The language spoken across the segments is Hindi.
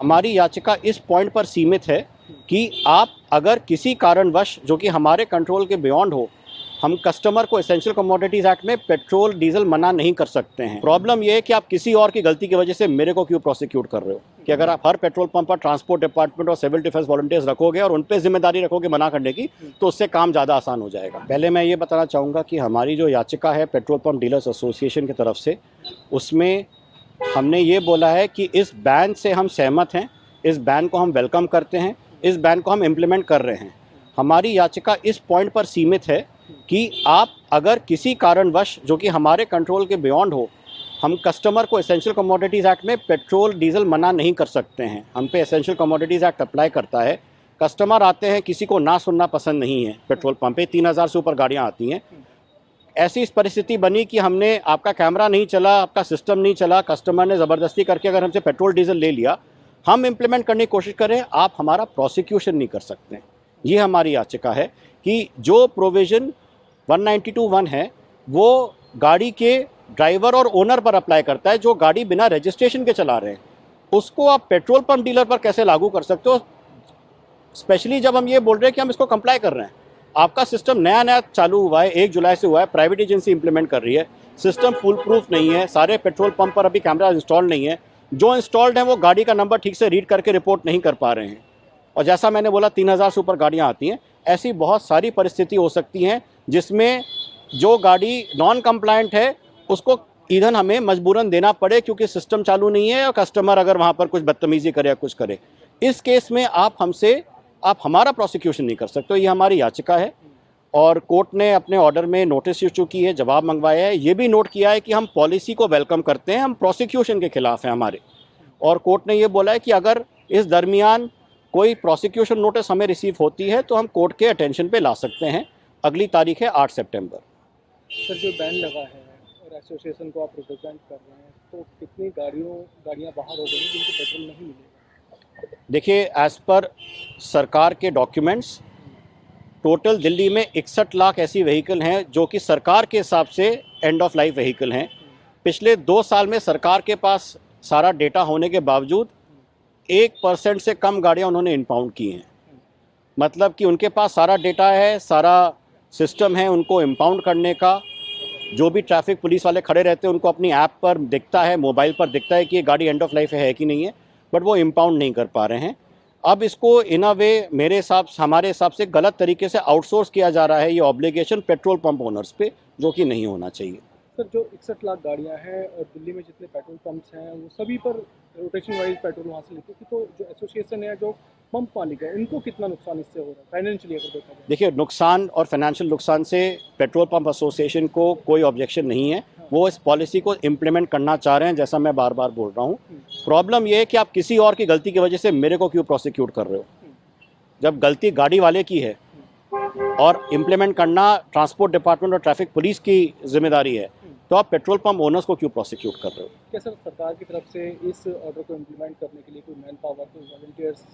हमारी याचिका इस पॉइंट पर सीमित है कि आप अगर किसी कारणवश जो कि हमारे कंट्रोल के बियॉन्ड हो, हम कस्टमर को एसेंशियल कमोडिटीज एक्ट में पेट्रोल डीजल मना नहीं कर सकते हैं। प्रॉब्लम यह है कि आप किसी और की गलती की वजह से मेरे को क्यों प्रोसिक्यूट कर रहे हो कि अगर आप हर पेट्रोल पंप पर ट्रांसपोर्ट डिपार्टमेंट और सिविल डिफेंस वॉलंटियर्स रखोगे और उन पर जिम्मेदारी रखोगे मना करने की, तो उससे काम ज़्यादा आसान हो जाएगा। पहले मैं ये बताना चाहूँगा कि हमारी जो याचिका है पेट्रोल पंप डीलर्स एसोसिएशन की तरफ से, उसमें हमने ये बोला है कि इस बैन से हम सहमत हैं, इस बैन को हम वेलकम करते हैं, इस बैन को हम इम्प्लीमेंट कर रहे हैं। हमारी याचिका इस पॉइंट पर सीमित है कि आप अगर किसी कारणवश जो कि हमारे कंट्रोल के बियॉन्ड हो, हम कस्टमर को एसेंशियल कमोडिटीज़ एक्ट में पेट्रोल डीजल मना नहीं कर सकते हैं। हम पे एसेंशियल कमोडिटीज़ एक्ट अप्लाई करता है। कस्टमर आते हैं, किसी को ना सुनना पसंद नहीं है। पेट्रोल पंप पे 3000 से ऊपर गाड़ियाँ आती हैं। ऐसी इस परिस्थिति बनी कि हमने, आपका कैमरा नहीं चला, आपका सिस्टम नहीं चला, कस्टमर ने ज़बरदस्ती करके अगर हमसे पेट्रोल डीजल ले लिया, हम इम्प्लीमेंट करने की कोशिश करें, आप हमारा प्रोसिक्यूशन नहीं कर सकते। ये हमारी याचिका है कि जो प्रोविज़न 192(1) है वो गाड़ी के ड्राइवर और ओनर पर अप्लाई करता है जो गाड़ी बिना रजिस्ट्रेशन के चला रहे हैं। उसको आप पेट्रोल पंप डीलर पर कैसे लागू कर सकते हो, स्पेशली जब हम ये बोल रहे हैं कि हम इसको कंप्लाई कर रहे हैं। आपका सिस्टम नया चालू हुआ है, 1 जुलाई से हुआ है, प्राइवेट एजेंसी इंप्लीमेंट कर रही है, सिस्टम फुल प्रूफ नहीं है, सारे पेट्रोल पंप पर अभी कैमरा इंस्टॉल नहीं है, जो इंस्टॉल्ड है वो गाड़ी का नंबर ठीक से रीड करके रिपोर्ट नहीं कर पा रहे हैं। और जैसा मैंने बोला 3000 से ऊपर गाड़ियाँ आती हैं। ऐसी बहुत सारी परिस्थिति हो सकती हैं जिसमें जो गाड़ी नॉन कंप्लायंट है उसको ईंधन हमें मजबूरन देना पड़े क्योंकि सिस्टम चालू नहीं है और कस्टमर अगर वहाँ पर कुछ बदतमीजी करे या कुछ करे। इस केस में आप हमारा प्रोसिक्यूशन नहीं कर सकते। ये हमारी याचिका है और कोर्ट ने अपने ऑर्डर में नोटिस इशू की है, जवाब मंगवाया है, ये भी नोट किया है कि हम पॉलिसी को वेलकम करते हैं, हम प्रोसिक्यूशन के खिलाफ हैं हमारे। और कोर्ट ने ये बोला है कि अगर इस दरमियान कोई प्रोसिक्यूशन नोटिस हमें रिसीव होती है तो हम कोर्ट के अटेंशन पे ला सकते हैं। अगली तारीख है 8 सितंबर। सर, जो बैन लगा है और एसोसिएशन को आप रिप्रेजेंट कर रहे हैं, तो कितनी गाड़ियाँ बाहर हो गई जिनको पेट्रोल नहीं मिलेगा? देखिए, एज पर सरकार के डॉक्यूमेंट्स टोटल दिल्ली में 61 लाख ऐसी व्हीकल हैं जो कि सरकार के हिसाब से एंड ऑफ लाइफ व्हीकल हैं। पिछले 2 साल में सरकार के पास सारा डेटा होने के बावजूद 1% से कम गाड़ियां उन्होंने इम्पाउंड की हैं। मतलब कि उनके पास सारा डेटा है, सारा सिस्टम है उनको इम्पाउंड करने का। जो भी ट्रैफिक पुलिस वाले खड़े रहते हैं उनको अपनी ऐप पर दिखता है, मोबाइल पर दिखता है कि ये गाड़ी एंड ऑफ लाइफ है कि नहीं है, बट वो इम्पाउंड नहीं कर पा रहे हैं। अब इसको इन अ वे हमारे हिसाब से गलत तरीके से आउटसोर्स किया जा रहा है ये ऑब्लिगेशन पेट्रोल पंप ओनर्स पे, जो कि नहीं होना चाहिए। सर, जो 61 लाख गाड़ियाँ हैं और दिल्ली में जितने पेट्रोल पंप्स हैं वो सभी पर रोटेशन वाइज पेट्रोल वहाँ से लेते हैं, तो जो एसोसिएशन है, जो पंप मालिक है, उनको कितना नुकसान इससे हो रहा है फाइनेंशियली अगर देखा जाए? देखिए, नुकसान और फाइनेंशियल नुकसान से पेट्रोल पंप एसोसिएशन को कोई ऑब्जेक्शन नहीं है। वो इस पॉलिसी को इम्प्लीमेंट करना चाह रहे हैं, जैसा मैं बार बार बोल रहा हूँ। प्रॉब्लम ये है कि आप किसी और की गलती की वजह से मेरे को क्यों प्रोसिक्यूट कर रहे हो, जब गलती गाड़ी वाले की है और इम्प्लीमेंट करना ट्रांसपोर्ट डिपार्टमेंट और ट्रैफिक पुलिस की जिम्मेदारी है, तो आप पेट्रोल पंप ओनर्स को क्यों प्रोसिक्यूट कर रहे हो? क्या सर, सरकार की तरफ से इस ऑर्डर को इम्प्लीमेंट करने के लिए कोई मैन पावर, कोई वॉलंटियर्स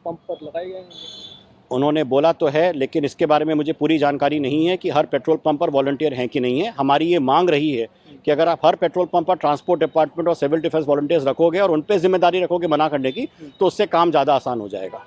पंप पर लगाए गए हैं? उन्होंने बोला तो है, लेकिन इसके बारे में मुझे पूरी जानकारी नहीं है कि हर पेट्रोल पंप पर वॉलंटियर हैं कि नहीं है। हमारी ये मांग रही है कि अगर आप हर पेट्रोल पंप पर ट्रांसपोर्ट डिपार्टमेंट और सिविल डिफेंस वॉलंटियर्स रखोगे और उन पर जिम्मेदारी रखोगे मना करने की, तो उससे काम ज़्यादा आसान हो जाएगा।